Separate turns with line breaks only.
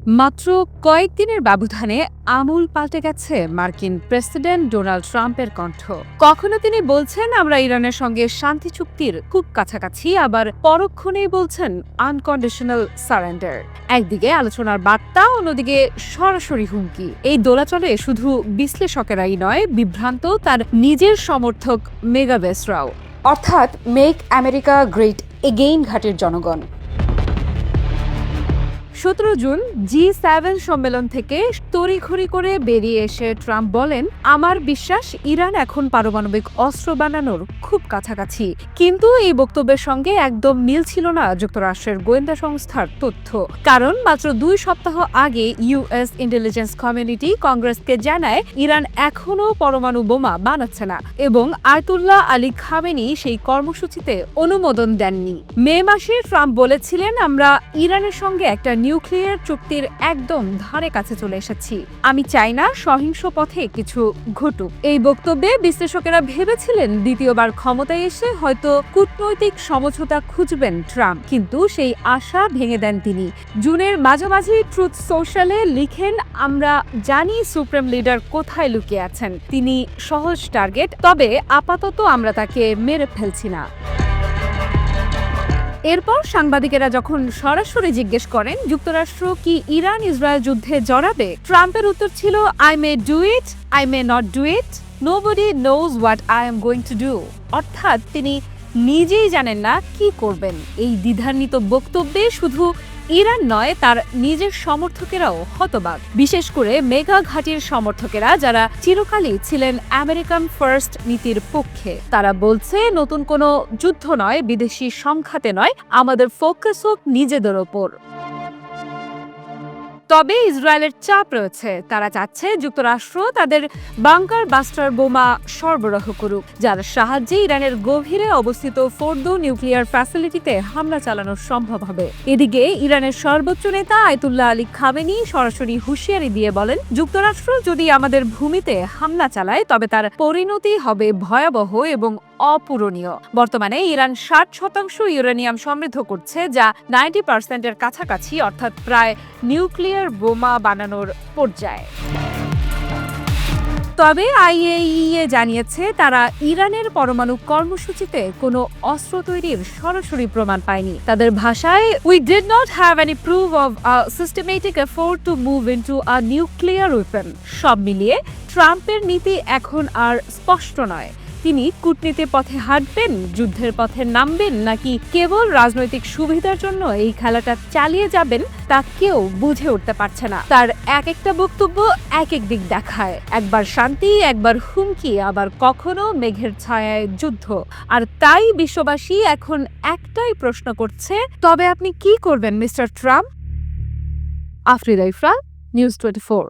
মাত্র কয়েকদিনের ব্যবধানে আমূল পাল্টে গেছে মার্কিন প্রেসিডেন্ট ডোনাল্ড ট্রাম্পের কণ্ঠ। কখনো তিনি বলছেন আমরা ইরানের সঙ্গে শান্তি চুক্তির খুব কাছাকাছি, আবার পরক্ষণেই বলছেন আনকন্ডিশনাল সারেন্ডার। একদিকে আলোচনার বার্তা, অন্যদিকে সরাসরি হুমকি। এই দোলাচলে শুধু বিশ্লেষকেরাই নয়, বিভ্রান্ত তার নিজের সমর্থক মেগাবেসরাও, অর্থাৎ মেক আমেরিকা গ্রেট এগেইন ঘাটের জনগণ। 17 জুন G7 সম্মেলন থেকে তড়িঘড়ি করে বেরিয়ে এসে ট্রাম্প বলেন, আমার বিশ্বাস ইরান এখন পারমাণবিক অস্ত্র বানানোর খুব কাছাকাছি। কিন্তু এই বক্তব্যের সঙ্গে একদম মিল ছিল না যুক্তরাষ্ট্রের গোয়েন্দা সংস্থার তথ্য। কারণ মাত্র 2 সপ্তাহ আগে ইউএস ইন্টেলিজেন্স কমিউনিটি কংগ্রেসকে জানায় ইরান এখনও পরমাণু বোমা বানাচ্ছে না, এবং আয়াতুল্লাহ আলী খামেনি সেই কর্মসূচিতে অনুমোদন দেননি। মে মাসে ট্রাম্প বলেছিলেন, আমরা ইরানের সঙ্গে একটা নিউক্লিয়ার চুক্তির একদম ধারে কাছে চলে এসেছি। আমি চাই না সহিংস পথে কিছু ঘটুক। এই বক্তব্যে বিশ্লেষকেরা ভেবেছিলেন দ্বিতীয়বার ক্ষমতায় এসে হয়তো কূটনৈতিক সমঝোতা খুঁজবেন ট্রাম্প, কিন্তু সেই আশা ভেঙে দেন তিনি। জুনের মাঝামাঝি ট্রুথ সোশ্যালে লিখেন, আমরা জানি সুপ্রিম লিডার কোথায় লুকিয়ে আছেন, তিনি সহজ টার্গেট, তবে আপাতত আমরা তাকে মেরে ফেলছি না। এরপর সাংবাদিকেরা যখন সরাসরি জিজ্ঞেস করেন যুক্তরাষ্ট্র কি ইরান ইসরায়েল যুদ্ধে জড়াবে, ট্রাম্পের উত্তর ছিল, I may do it, I may not do it, nobody knows what I am going to do. অর্থাৎ তিনি নিজেই জানেন না কি করবেন। এই দ্বিধান্বিত বক্তব্যে শুধু ইরান নয়, তার নিজের সমর্থকেরাও হতবাক, বিশেষ করে মেগা ঘাঁটির সমর্থকেরা যারা চিরকালই ছিলেন আমেরিকান ফার্স্ট নীতির পক্ষে। তারা বলছে, নতুন কোনো যুদ্ধ নয়, বিদেশি সংঘাতে নয়, আমাদের ফোকাস হোক নিজেদের ওপর। তবে ইসরায়েলের চাপ রয়েছে। তারা চাচ্ছে যুক্তরাষ্ট্র তাদের বাংকার বাস্টার বোমা সরবরাহ করুক, যার সাহায্যে ইরানের গভীরে অবস্থিত ফোর্দো নিউক্লিয়ার ফ্যাসিলিটিতে হামলা চালানো সম্ভব হবে। এদিকে ইরানের সর্বোচ্চ নেতা আয়াতুল্লাহ আলী খামেনি সরাসরি হুঁশিয়ারি দিয়ে বলেন, যুক্তরাষ্ট্র যদি আমাদের ভূমিতে হামলা চালায় তবে তার পরিণতি হবে ভয়াবহ এবং অপূরণীয়। বর্তমানে ইরান 60% ইউরেনিয়াম সমৃদ্ধ করছে, যা 90%-এর কাছাকাছি, অর্থাৎ প্রায় নিউক্লিয়ার বোমা বানানোর পর্যায়ে। তবে আইএইএ জানিয়েছে তারা ইরানের পরমাণু কর্মসূচিতে কোনো অস্ত্র তৈরির সরাসরি প্রমাণ পায়নি। তাদের ভাষায়, we did not have any proof of a systematic effort to move into a nuclear weapon. সব মিলিয়ে ট্রাম্পের নীতি এখন আর স্পষ্ট নয়। তিনি কূটনীতির পথে হাঁটবেন, যুদ্ধের পথে নামবেন, নাকি কেবল রাজনৈতিক সুবিধার জন্য এই খেলাটা চালিয়ে যাবেন, তা কেউ বুঝে উঠতে পারছে না। তার এক একটা বক্তব্য এক এক দিক দেখায়, একবার শান্তি, একবার হুমকি, আবার কখনো মেঘের ছায়ায় যুদ্ধ। আর তাই বিশ্ববাসী এখন একটাই প্রশ্ন করছে, তবে আপনি কি করবেন মিস্টার ট্রাম্প? আফরিদা ইফরা, নিউজ 24।